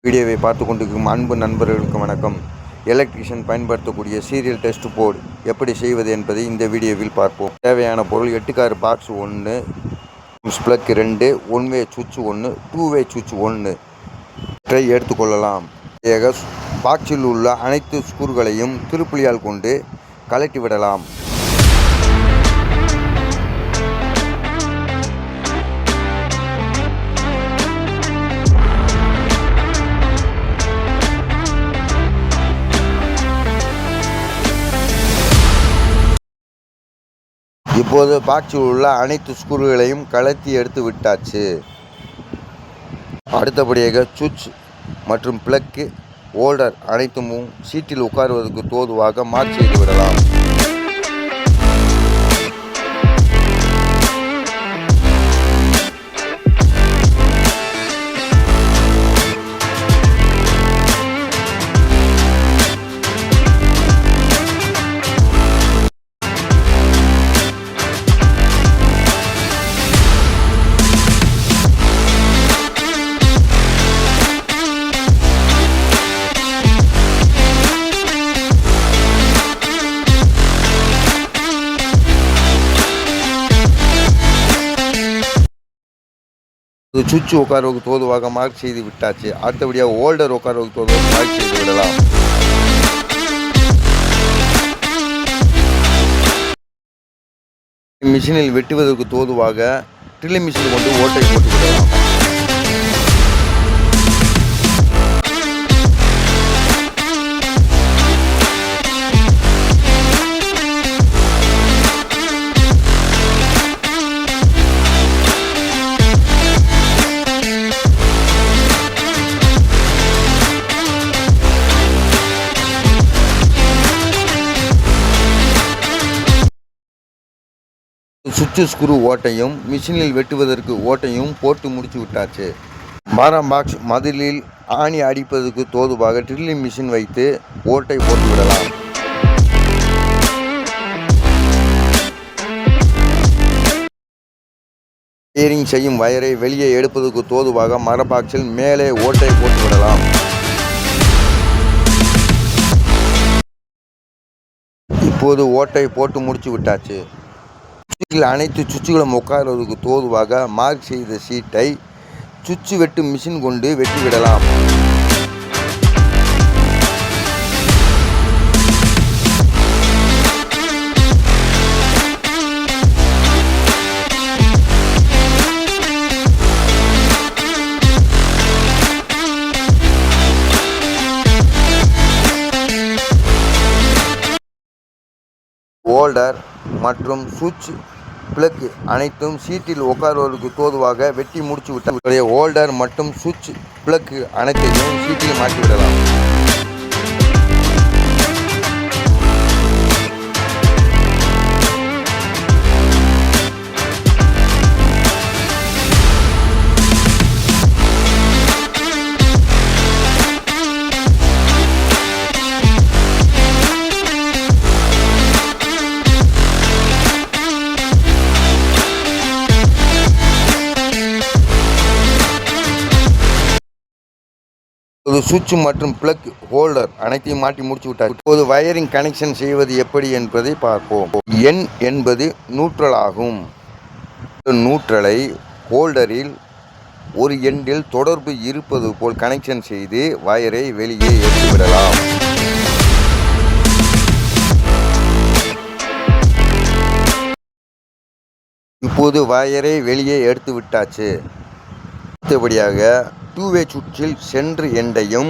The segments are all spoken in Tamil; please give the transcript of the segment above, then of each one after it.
வீடியோவை பார்த்து கொண்டிருக்கும் அன்பு நண்பர்களுக்கு வணக்கம். எலக்ட்ரிஷியன் பயன்படுத்தக்கூடிய சீரியல் டெஸ்ட் போர்டு எப்படி செய்வது என்பதை இந்த வீடியோவில் பார்ப்போம். தேவையான பொருள் 8 கார் பாக்ஸ் 1, ஸ்ப்ளக் 2, 1 வே சுவிட்ச் 1, 2 வே சுவிட்ச் 1 எடுத்துக்கொள்ளலாம். பாக்ஸில் உள்ள அனைத்து ஸ்க்ரூகளையும் திருப்புளியால் கொண்டு கழட்டி விடலாம். இப்போது பாக்ஸில் உள்ள அனைத்து ஸ்க்ரூகளையும் கழட்டி எடுத்து விட்டாச்சு. அடுத்தபடியாக சுவிட்ச் மற்றும் பிளக் ஹோல்டர் அனைத்தும் சீட்டில் உட்காருவதற்கு தோதுவாக மார்க் செய்து விடலாம். சுவிட்ச் உட்கார்வுக்கு தோதுவாக மார்க் செய்து விட்டாச்சு. அடுத்தபடியாக ஹோல்டர் உட்கார்வுக்கு தோதுவாக மார்க் செய்து விடலாம். மிஷினில் வெட்டுவதற்கு தோதுவாக ட்ரில்லிங் மிஷின் கொண்டு ஓட்டை போட்டு விடலாம். சுவிட்ச் ஸ்க்ரூ ஓட்டையும் மிஷினில் வெட்டுவதற்கு ஓட்டையும் போட்டு முடிச்சு விட்டாச்சு. பாரம் பாக்ஸ் மதிலில் ஆணி அடிப்பதற்கு தோதுவாக ட்ரில்லிங் மிஷின் வைத்து ஓட்டை போட்டு விடலாம். வயரிங் செய்யும் வயரை வெளியே எடுப்பதற்கு தோதுவாக மர பாக்ஸில் மேலே ஓட்டை போட்டு விடலாம். இப்போது ஓட்டை போட்டு முடிச்சு விட்டாச்சு. அனைத்து சுவிட்சுகளும் உட்காருவதற்கு தோதுவாக மார்க் செய்த சீட்டை சுவிட்ச் வெட்டு மிஷின் கொண்டு வெட்டி விடலாம். ஹோல்டர் மற்றும் சுவிட்ச் பிளக் அனைத்தும் சீட்டில் உட்காருவதற்கு தோதுவாக வெட்டி முடிச்சு விட்டால் ஹோல்டர் மற்றும் சுவிட்ச் பிளக் அனைத்தையும் சீட்டில் மாற்றி விடலாம். சுவிட்ச் மற்றும் பிளக் ஹோல்டர் அனைத்தையும் மாட்டி முடிச்சு விட்டார். இப்போது வயரிங் கனெக்ஷன் செய்வது எப்படி என்பதை பார்ப்போம். N என்பது நியூட்ரல் ஆகும். நியூட்ரலை ஹோல்டரில் ஒரு எண்டில் தொடர்பு இருப்பது போல் கனெக்ஷன் செய்து வயரை வெளியே எடுத்து விடலாம். இப்போது வயரை வெளியே எடுத்து விட்டாச்சு. அடுத்தபடியாக 2 வே சுவிட்சில் சென்ட்ரு எண்டையும்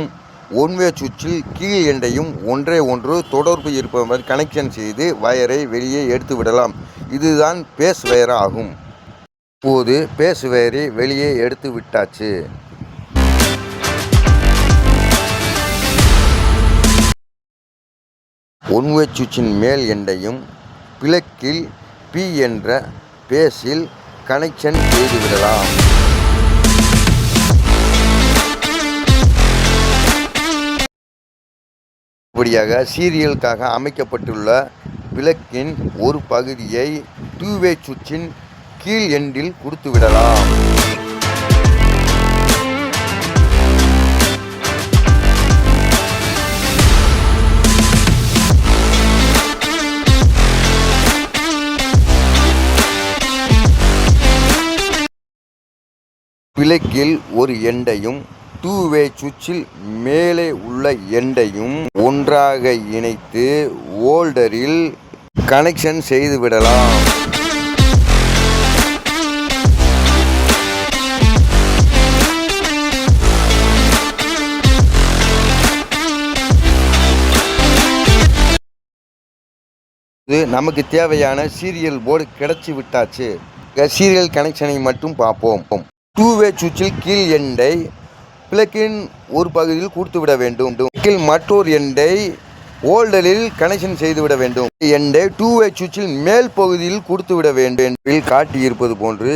1 வே சுவிட்சில் கீழ் எண்டையும் ஒன்று தொடர்பு இருப்பது கனெக்ஷன் செய்து வயரை வெளியே எடுத்து விடலாம். இதுதான் பேஸ் வயர் ஆகும். இப்போது பேஸ் வயரை வெளியே எடுத்து விட்டாச்சு. ஒன் வே சுவிட்சின் மேல் எண்டையும் பிளக்கில் P என்ற பேஸில் கனெக்ஷன் செய்து விடலாம். இப்படியாக சீரியலுக்காக அமைக்கப்பட்டுள்ள பிளக்கின் ஒரு பகுதியை 2 வே சுவிட்சின் கீழ் எண்டில் கொடுத்து விடலாம். பிளக்கில் ஒரு எண்டையும் 2-வே சுவிட்சில் மேலே உள்ள எண்டையும் ஒன்றாக இணைத்து ஹோல்டரில் கனெக்ஷன் செய்துவிடலாம். நமக்கு தேவையான சீரியல் போர்டு கிடைச்சி விட்டாச்சு. சீரியல் கனெக்ஷனை மட்டும் பார்ப்போம். 2-வே சுவிட்சில் கீழ் எண்டை பிளக்கின் ஒரு பகுதியில் கொடுத்து விட வேண்டும். மற்றொரு எண்டை ஹோல்டரில் கனெக்ஷன் செய்துவிட வேண்டும். எண்டை 2-வே சுவிட்சில் மேல் பகுதியில் கொடுத்து விட வேண்டும். காட்டியிருப்பது போன்று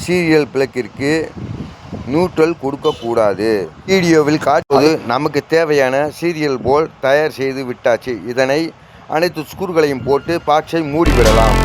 சீரியல் பிளக்கிற்கு நியூட்ரல் கொடுக்கக்கூடாது. வீடியோவில் காட்டுவது நமக்கு தேவையான சீரியல் போர்டு தயார் செய்து விட்டாச்சு. இதனை அனைத்து ஸ்க்ரூகளையும் போட்டு பாக்ஸை மூடிவிடலாம்.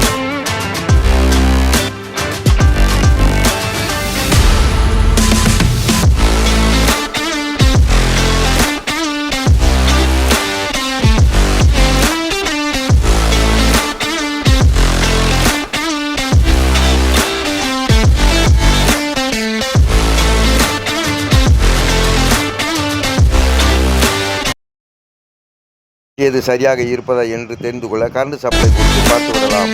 எது சரியாக இருப்பதா என்று தெரிந்து கொள்ள கரண்ட் சப்ளை கொடுத்து பார்த்து விடலாம்.